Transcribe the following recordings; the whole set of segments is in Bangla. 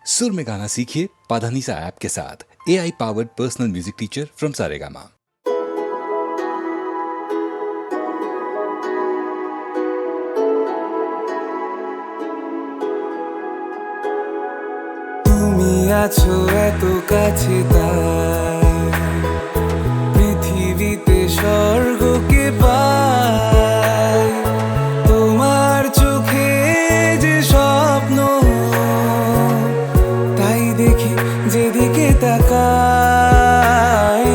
सुर में गाना सीखिए पाधानीसा ऐप के साथ। AI powered personal music teacher from Saregama. তুমি আছো এত কাছে তাই পৃথিবীতে স্বর্গকে পাই তোমার চোখে যে স্বপ্ন তাই দেখি যেদিকে তাকাই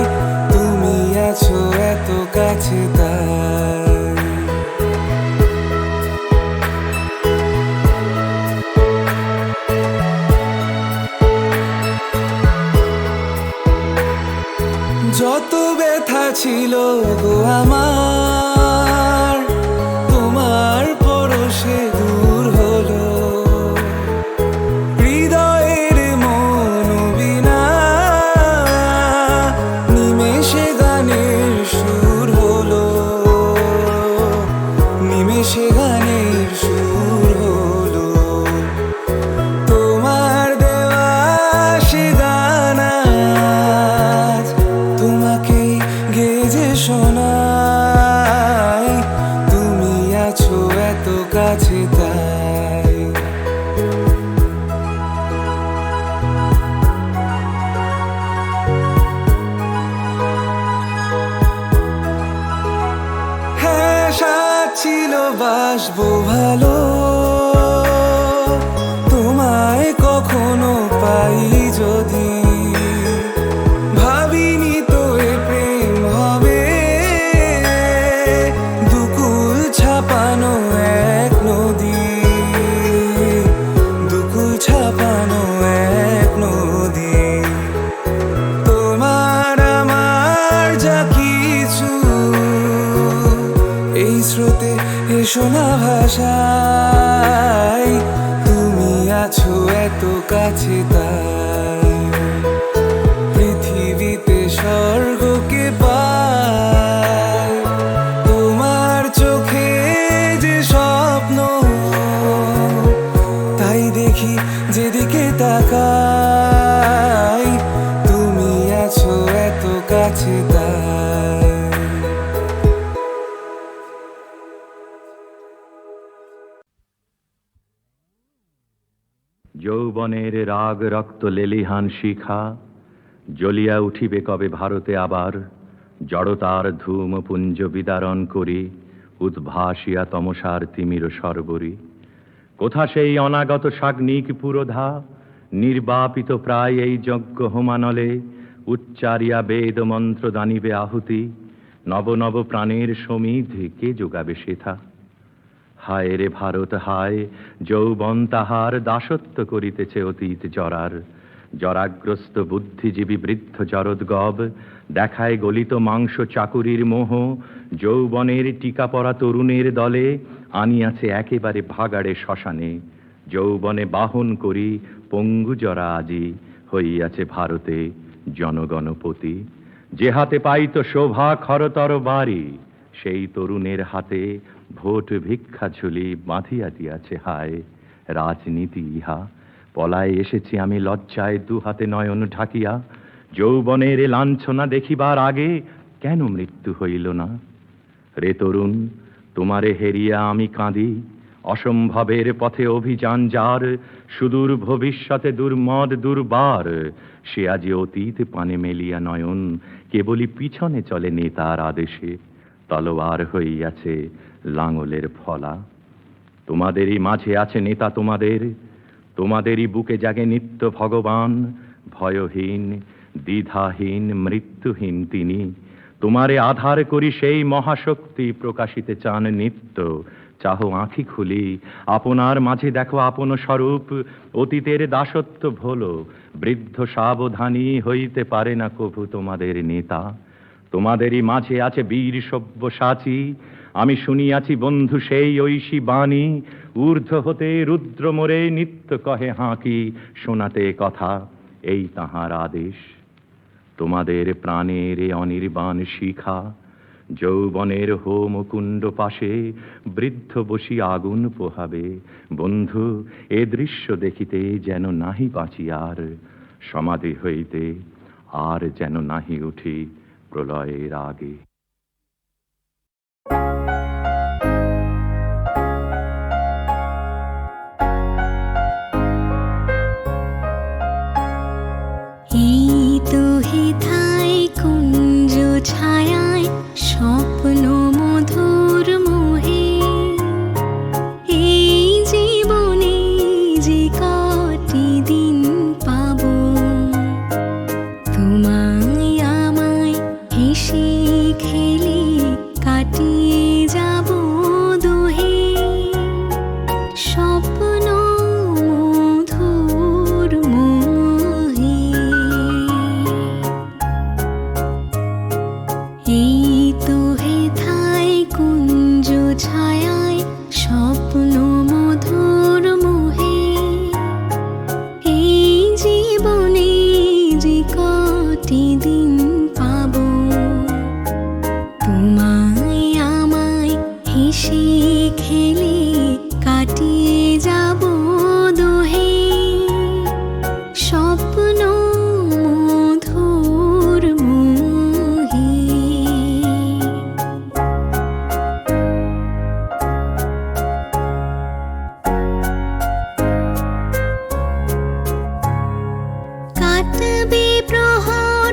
তুমি আছো এত কাছে তাই যত ব্যথা ছিল গো আমার তোমার পরশে দূর হলো হৃদয়ের মনোবীণা নিমেষে গানের সুর হলো নিমেষে গানের সুর হলো তোমার দেওয়া সে গান আজ তোমাকে গেজে শোনাই তুমি আছো এত কাছে তাই হ্যাঁ সাথ ছিল বাসবো ভালো তোমায় কখনো পাই যদি ভাবিনি তো এ প্রেম হবে দুকুল ছাপানো এক নদী দুকুল ছাপানো এক নদী তোমার আমার যা কিছু এই স্রোতে এসো না ভাষায় তুমি আছো এত কাছে তাই পৃথিবীতে স্বর্গকে পাই তোমার চোখে যে স্বপ্ন তাই দেখি যেদিকে তাকাই তুমি আছো এত কাছে তাই যৌবনের রাগ রক্ত লেলিহান শিখা জ্বলিয়া উঠিবে কবে ভারতে আবার জড়তার ধূম পুঞ্জ বিদারণ করি উদ্ভাসিয়া তমসার তিমির সর্বরী কোথা সেই অনাগত সাগ্নিক পুরোধা নির্বাপিত প্রায় এই যজ্ঞ হোমানলে উচ্চারিয়া বেদ মন্ত্র দানিবে আহুতি নব নব প্রাণের সমিধ কে যোগাবে সেথা হায় রে ভারত হায় যৌবন তাহার দাসত্ব করিতেছে অতীত জরার জরাগ্রস্ত বুদ্ধিজীবী বৃদ্ধ জরদগব দেখায় গলিত মাংস চাকুরির মোহ যৌবনের টিকা পরা তরুণের দলে আনিয়াছে একেবারে ভাগাড়ে শ্মশানে যৌবনে বাহন করি পঙ্গু জরা আজি হইয়াছে ভারতে জনগণপতি যে হাতে পাইত শোভা খরতর বাড়ি সেই তরুণের হাতে ভোট ভিক্ষা ঝুলি বাঁধিয়া দিয়াছে হায় রাজনীতি ইহা পলায় এসেছি আমি লজ্জায় দু হাতে নয়ন ঢাকিয়া যৌবনের লাঞ্ছনা দেখিবার আগে কেন মৃত্যু হইল না রে তরুণ তোমারে হেরিয়া আমি কাঁদি অসম্ভবের পথে অভিযান যার সুদূর ভবিষ্যতে দুর্মদ দুর্বার সে আজি অতীত পানে মেলিয়া নয়ন কেবলই পিছনে চলে নেতার আদেশে তলোয়ার হইয়াছে লাঙলের ফলা তোমাদেরই মাঝে আছে নেতা তোমাদেরই বুকে জাগে নিত্য ভগবান ভয়হীন দ্বিধাহীন মৃত্যুহীন তিনি তোমারে আধার করি সেই মহাশক্তি প্রকাশিতে চান নিত্য চাহো আঁখি খুলি আপনার মাঝে দেখো আপন স্বরূপ অতীতের দাসত্ব ভোলো বৃদ্ধ সাবধানী হইতে পারে না কভু তোমাদের নেতা তোমাদেরই মাঝে আছে বীর সব্যসাচী আমি শুনিয়াছি বন্ধু সেই ঐশী বাণী ঊর্ধ্ব হতে রুদ্র মোরে নিত্য কহে হাঁকি শোনাতে কথা এই তাহার আদেশ তোমাদের প্রাণের এ অনির্বাণ শিখা যৌবনের হোমকুণ্ড পাশে বৃদ্ধ বসি আগুন পোহাবে। বন্ধু, এ দৃশ্য দেখিতে যেন নাহি বাঁচি আর, সমাধি হইতে আর যেন নাহি উঠি প্রলয়ের আগে। এই তো হেথায় কুঞ্জ ছায়ায় স্বপ্ন মধুর মোহে, এই জীবনে যে কটি দিন পাব, তোমায় আমায় হেসে খেলে কাটিয়ে যাব দোহে। স্বপ্ন মধুর মোহে, এই তো হেথায় কুঞ্জ ছায়ায় স্বপ্ন মধুর মোহে, এই জীবনে যে কটি দিন পাব, তোমায় আমায় হেসে খেলে কাটিয়ে যাব দোহে। স্বপ্ন মধুর মোহে। কাটবে প্রহর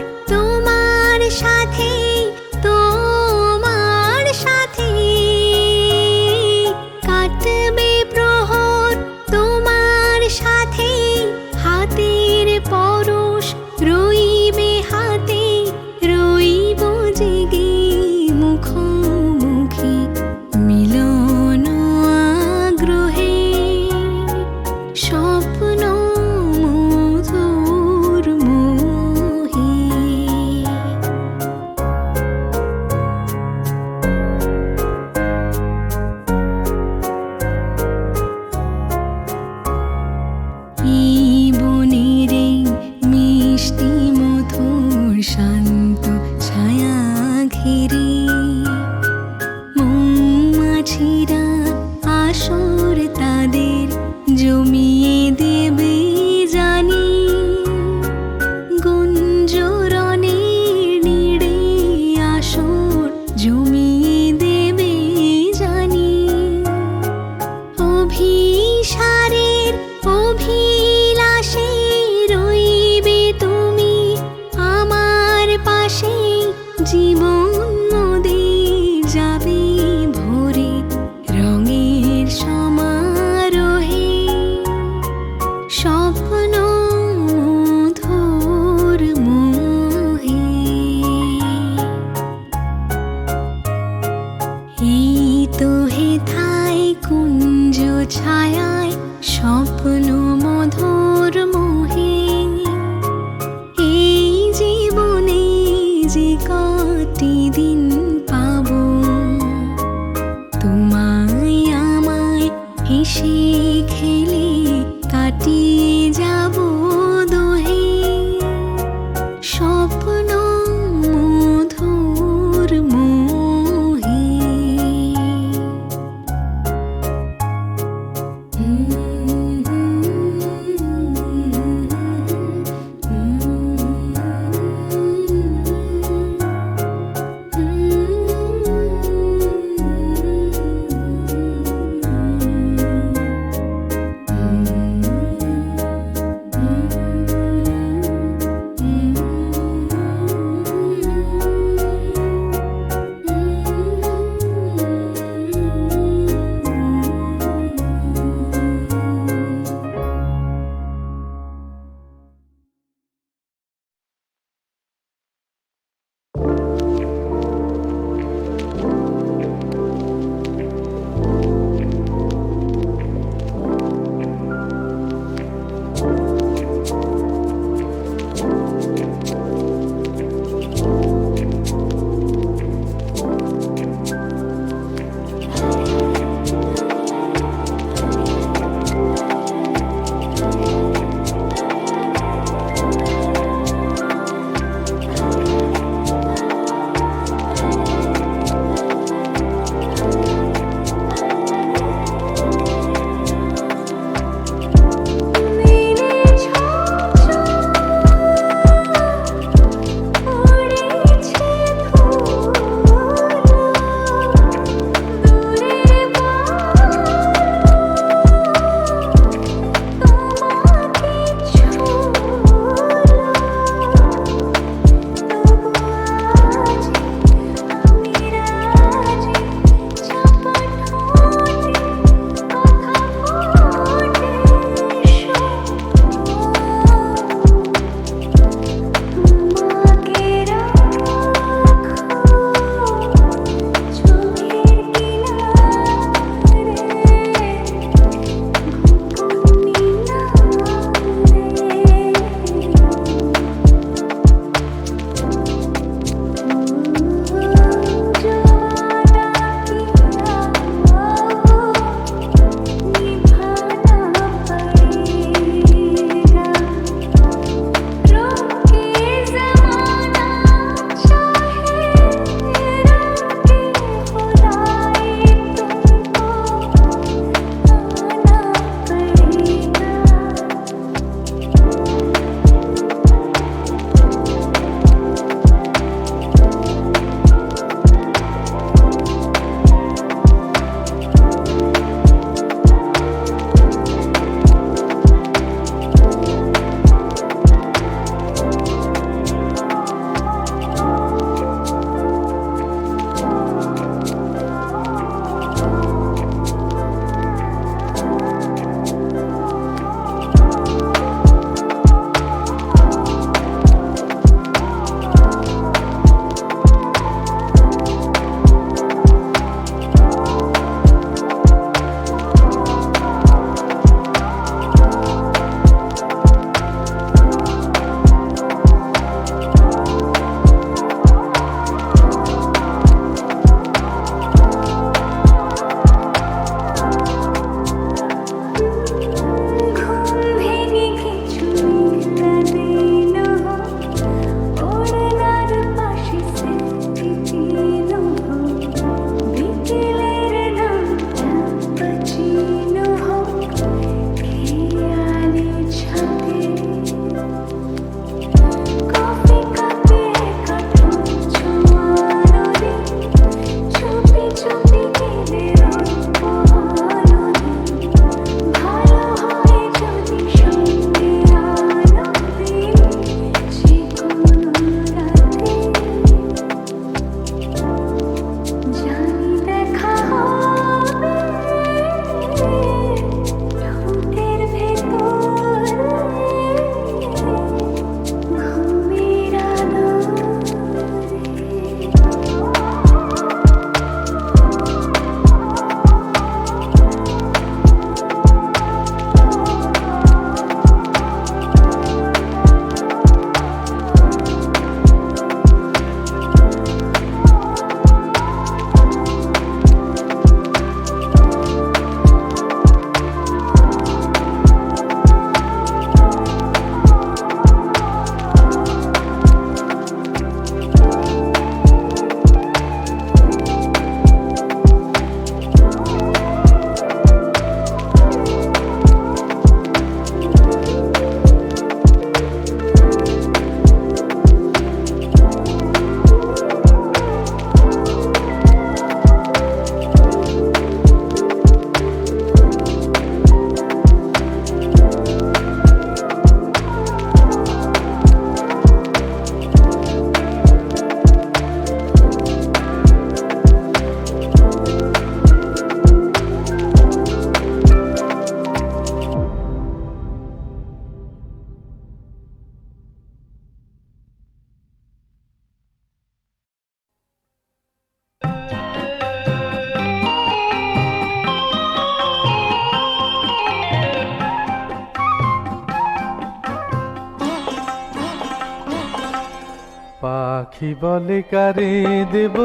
পাখি বলে কারে দেব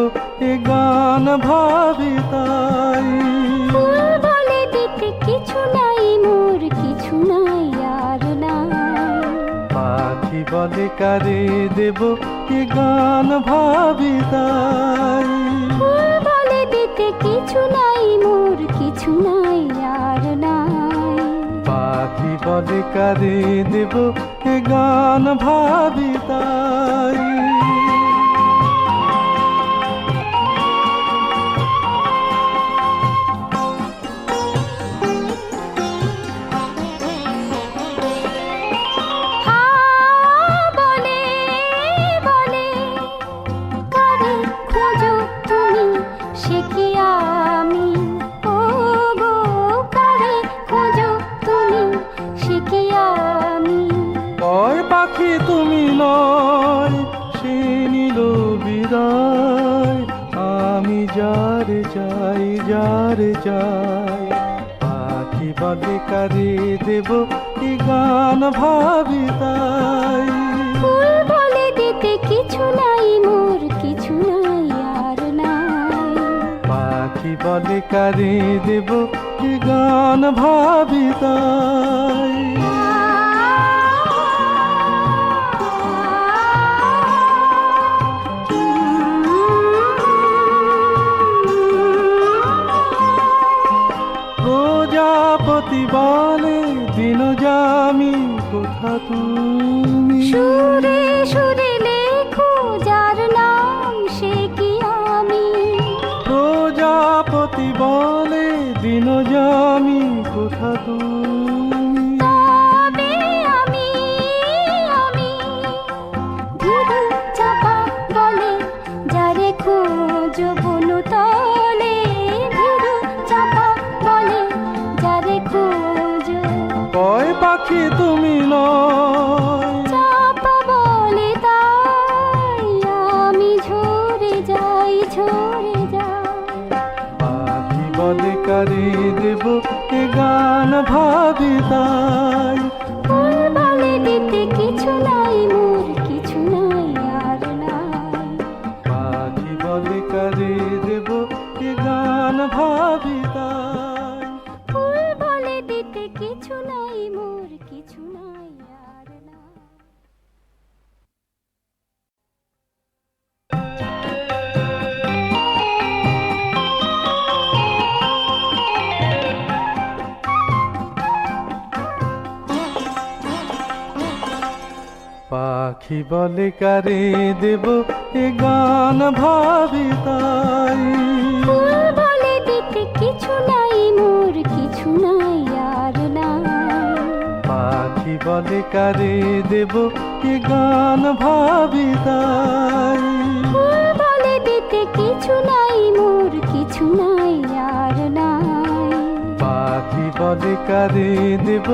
এ গান ভাবি তাই। ফুল বলে দিতে কিছু নাই মোর কিছু নাই আর নাই। পাখি বলে কারে দেব এ গান ভাবি তাই। ফুল বলে দিতে কিছু নাই মোর কিছু নাই আর নাই। পাখি বলে কারে দেব এ গান ভাবি তাই। পাখি তুমি নয় সে নিল বিদায়, আমি যারে চাই যারে চাই। পাখি বলে কারে দেব কি গান ভাবি তাই। ফুল বলে দিতে কিছু নাই মোর কিছু নাই আর নাই। পাখি বলে কারে দেব কি গান ভাবি তাই। প্রজাপতি বলে দিন যামি কোথা তুমি। সুরে সুরে লেখো যার নাম সে কি আমি। প্রজাপতি বলে দিন যামি কোথা তুমি। তবে আমি ধীরে চাপা বলে যারে খোঁজো বনু তলে। ধীরে চাপা বলে যারে খোঁজো। কয় পাখি তুমি নয় চাপা বলে তাই আমি ঝরে যাই ঝরে যাই। পাখি বলে কারে দেব এ গান ভাবি তাই। ফুল বলে দিতে কিছু নাই মোর কিছু নাই আর নাই। পাখি বলে কারে দেব এ গান ভাবি তাই। ফুল বলে দিতে কিছু নাই মোর কিছু নাই আর নাই। পাখি বলে কারে দেব এ গান ভাবি তাই। ফুল বলে দিতে কিছু নাই মোর কিছু নাই আর নাই। পাখি বলে কারে দেব এ গান ভাবি তাই। ফুল বলে দিতে কিছু নাই মোর কিছু নাই আর নাই। পাখি বলে কারে দেব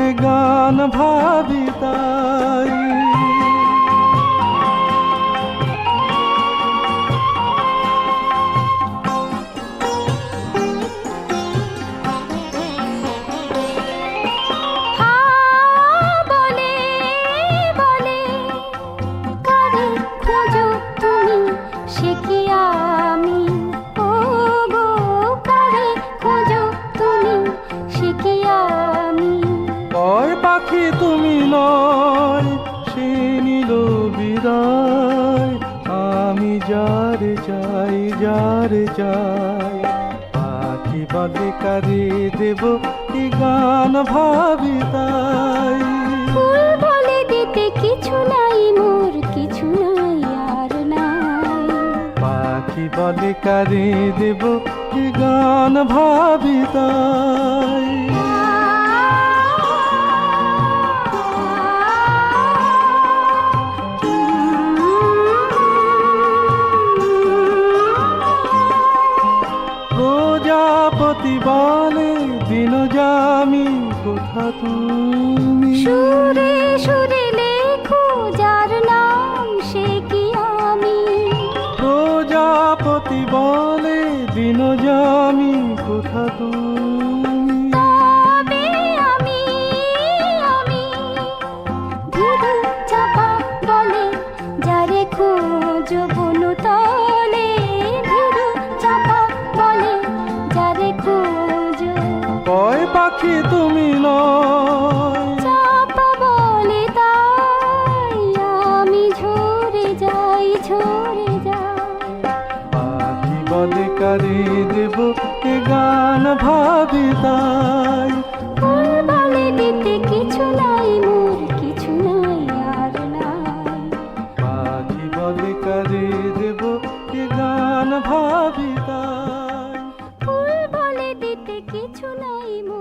এ গান ভাবি তাই। বলে বলে কারে খোঁজো তুমি সে কি আমি। ও গো কারে খোঁজো তুমি সে কি আমি। কয় পাখি তুমি নয় সে নিল বিদায়, আমি যারে চাই যারে চাই। পাখি বলে কারে দেব কি গান ভাবি তাই। ফুল বলে দিতে কিছু নাই মোর কিছু নাই আর নাই। পাখি বলে কারে দেব কি গান ভাবি তাই। প্রজাপতি বলে দিন যামি কোথা তুমি। সুরে সুরে লেখো যার নাম সে কি আমি। প্রজাপতি বলে দিন যামি কোথা তুমি। তবে আমি ধীরে চাপা বলে যারে খোঁজো কারে দেব এ গান ভাবি তাই। ফুল বলে দিতে কিছু নাই মোর, কিছু নাই আর নাই। পাখি বলে কারে দেব এ গান ভাবি তাই। ফুল বলে দিতে কিছু নাই মোর।